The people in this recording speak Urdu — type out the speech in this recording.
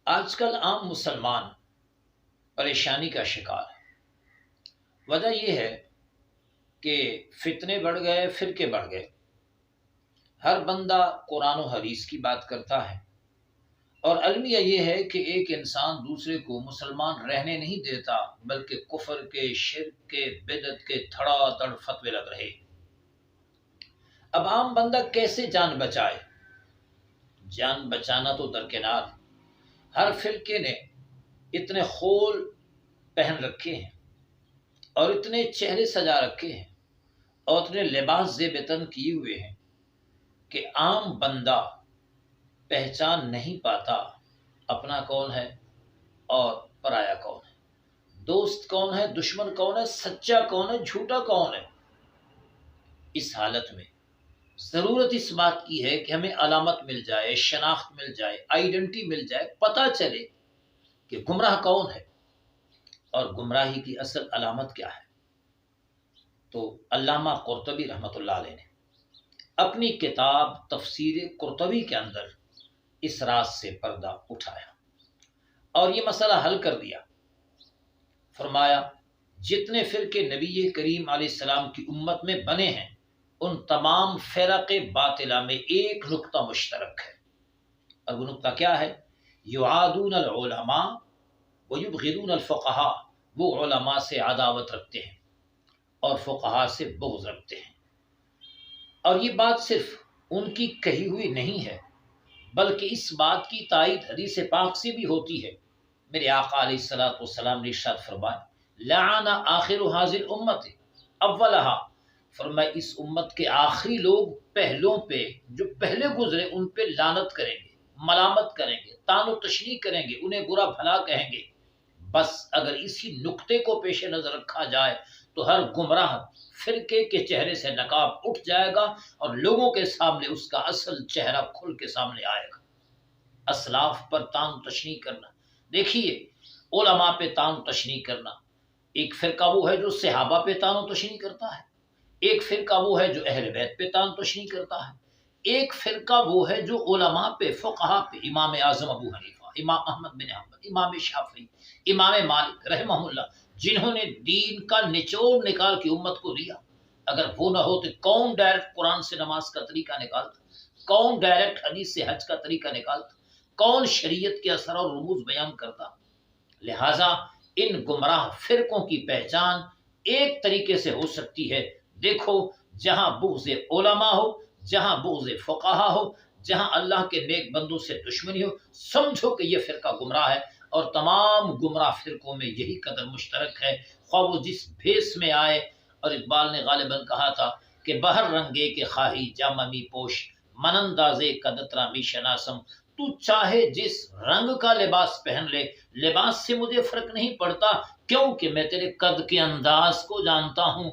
آج کل عام مسلمان پریشانی کا شکار ہے۔ وجہ یہ ہے کہ فتنے بڑھ گئے، فرقے بڑھ گئے۔ ہر بندہ قرآن و حدیث کی بات کرتا ہے، اور المیہ یہ ہے کہ ایک انسان دوسرے کو مسلمان رہنے نہیں دیتا، بلکہ کفر کے، شرک کے، بدعت کے دھڑا دھڑ فتوے لگ رہے۔ اب عام بندہ کیسے جان بچائے؟ جان بچانا تو درکنار، ہر فرقے نے اتنے خول پہن رکھے ہیں اور اتنے چہرے سجا رکھے ہیں اور اتنے لباس زیب تن کیے ہوئے ہیں کہ عام بندہ پہچان نہیں پاتا اپنا کون ہے اور پرایا کون ہے، دوست کون ہے، دشمن کون ہے، سچا کون ہے، جھوٹا کون ہے۔ اس حالت میں ضرورت اس بات کی ہے کہ ہمیں علامت مل جائے، شناخت مل جائے، آئیڈینٹی مل جائے، پتہ چلے کہ گمراہ کون ہے اور گمراہی کی اصل علامت کیا ہے۔ تو علامہ قرطبی رحمۃ اللہ علیہ نے اپنی کتاب تفسیر قرطبی کے اندر اس راز سے پردہ اٹھایا اور یہ مسئلہ حل کر دیا۔ فرمایا جتنے فرقے نبی کریم علیہ السلام کی امت میں بنے ہیں، ان تمام فرق باطلہ میں ایک نقطہ مشترک ہے، اور وہ نقطہ کیا ہے؟ یعادون العلماء ویبغضون الفقہاء، وہ علماء سے عداوت رکھتے ہیں اور فقہاء سے بغض رکھتے ہیں۔ اور یہ بات صرف ان کی کہی ہوئی نہیں ہے، بلکہ اس بات کی تائید حدیث پاک سے بھی ہوتی ہے۔ میرے آقا علیہ الصلوۃ والسلام نے ارشاد فرمایا لعن آخر هذه الامة اولها، فرمایا اس امت کے آخری لوگ پہلوں پہ، جو پہلے گزرے ان پہ لعنت کریں گے، ملامت کریں گے، طعن و تشنیع کریں گے، انہیں برا بھلا کہیں گے۔ بس اگر اسی نقطے کو پیش نظر رکھا جائے تو ہر گمراہ فرقے کے چہرے سے نقاب اٹھ جائے گا اور لوگوں کے سامنے اس کا اصل چہرہ کھل کے سامنے آئے گا۔ اسلاف پر طعن و تشنیع کرنا، دیکھیے علماء پہ طعن و تشنیع کرنا، ایک فرقہ وہ ہے جو صحابہ پہ طعن و تشنیع کرتا ہے، ایک فرقہ وہ ہے جو اہل بیت پہ طعن و تشنیع کرتا ہے، ایک فرقہ وہ ہے جو علماء پہ، فقہاء پہ، امام اعظم ابو حنیفہ، امام احمد بن حنبل، امام شافعی، امام مالک رحمہ اللہ، جنہوں نے دین کا نچوڑ نکال کے امت کو دیا۔ اگر وہ نہ ہوتے کون ڈائریکٹ قرآن سے نماز کا طریقہ نکالتا، کون ڈائریکٹ حدیث سے حج کا طریقہ نکالتا، کون شریعت کے اثر اور رموز بیان کرتا۔ لہٰذا ان گمراہ فرقوں کی پہچان ایک طریقے سے ہو سکتی ہے، دیکھو جہاں بغض علماء ہو، جہاں بغض فقہاء ہو، جہاں اللہ کے نیک بندوں سے دشمنی ہو، سمجھو کہ یہ فرقہ گمراہ ہے، اور تمام گمراہ فرقوں میں یہی قدر مشترک ہے، خواہ وہ جس بھیس میں آئے۔ اور اقبال نے غالباً کہا تھا کہ بہر رنگے کے خواہی جامہ می پوش، من اندازے قدترا می شناسم، تو چاہے جس رنگ کا لباس پہن لے، لباس سے مجھے فرق نہیں پڑتا، کیونکہ میں تیرے قد کے انداز کو جانتا ہوں۔